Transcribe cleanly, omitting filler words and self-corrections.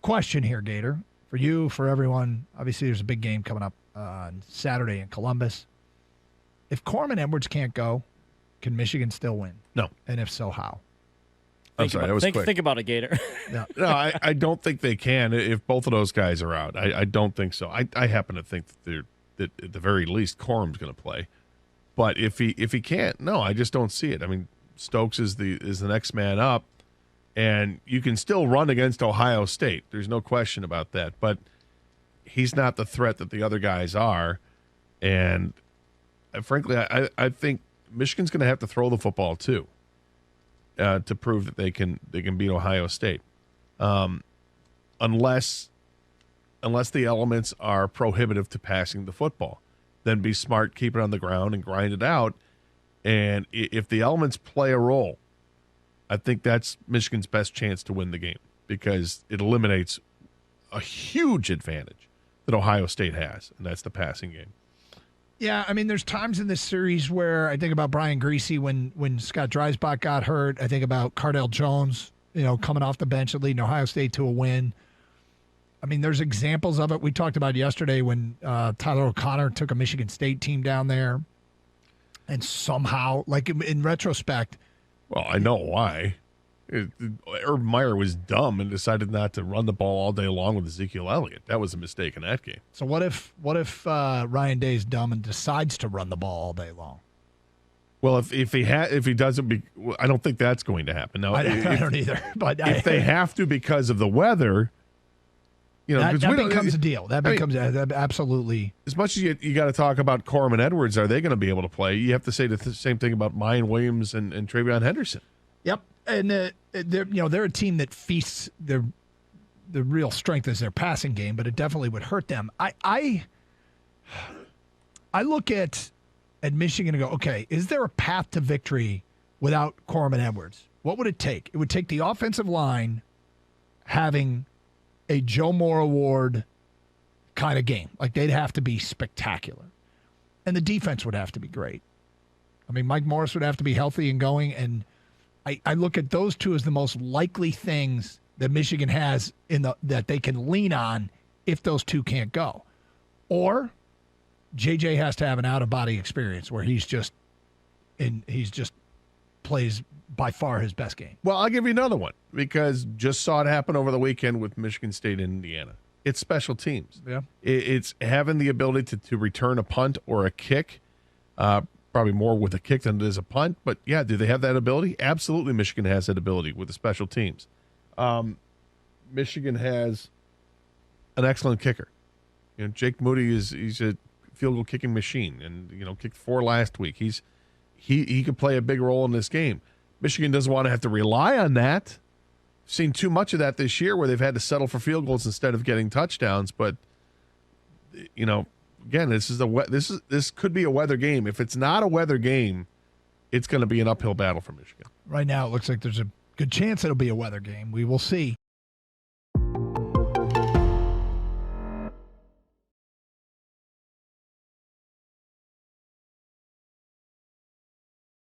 question here, Gator, for you, for everyone. Obviously, there's a big game coming up on Saturday in Columbus. If Corum and Edwards can't go, can Michigan still win? No. And if so, how? I'm sorry, that was quick. Think about it, Gator. Yeah. No, I don't think they can if both of those guys are out. I don't think so. I happen to think that at the very least Corum's going to play. But if he can't, no, I just don't see it. I mean, Stokes is the next man up, and you can still run against Ohio State. There's no question about that. But he's not the threat that the other guys are. And frankly, I think Michigan's going to have to throw the football too. To prove that they can beat Ohio State, unless the elements are prohibitive to passing the football, then be smart, keep it on the ground, and grind it out. And if the elements play a role, I think that's Michigan's best chance to win the game because it eliminates a huge advantage that Ohio State has, and that's the passing game. Yeah, I mean, there's times in this series where I think about Brian Griese when Scott Dreisbach got hurt. I think about Cardell Jones, coming off the bench and leading Ohio State to a win. I mean, there's examples of it. We talked about yesterday when Tyler O'Connor took a Michigan State team down there. And somehow, like in retrospect. Well, I know why. Urban Meyer was dumb and decided not to run the ball all day long with Ezekiel Elliott. That was a mistake in that game. So what if Ryan Day's dumb and decides to run the ball all day long? Well, if he doesn't, I don't think that's going to happen. No, I don't either. But if they have to because of the weather, that becomes a deal. That becomes absolutely. As much as you got to talk about Corum and Edwards, are they going to be able to play? You have to say the same thing about Mayan Williams and Travion Henderson. Yep. And they're a team that feasts the real strength is their passing game, but it definitely would hurt them. I look at Michigan and go, okay, is there a path to victory without Corum and Edwards? What would it take? It would take the offensive line having a Joe Moore Award kind of game. Like they'd have to be spectacular, and the defense would have to be great. I mean, Mike Morris would have to be healthy and going, and I look at those two as the most likely things that Michigan has that they can lean on if those two can't go. Or JJ has to have an out-of-body experience where he's just plays by far his best game. Well, I'll give you another one because just saw it happen over the weekend with Michigan State and Indiana. It's special teams. Yeah, it's having the ability to return a punt or a kick. Probably more with a kick than it is a punt. But, yeah, do they have that ability? Absolutely, Michigan has that ability with the special teams. Michigan has an excellent kicker. Jake Moody he's a field goal kicking machine and, kicked 4 last week. He could play a big role in this game. Michigan doesn't want to have to rely on that. Seen too much of that this year where they've had to settle for field goals instead of getting touchdowns. But, again, this could be a weather game. If it's not a weather game, it's going to be an uphill battle for Michigan. Right now, it looks like there's a good chance it'll be a weather game. We will see.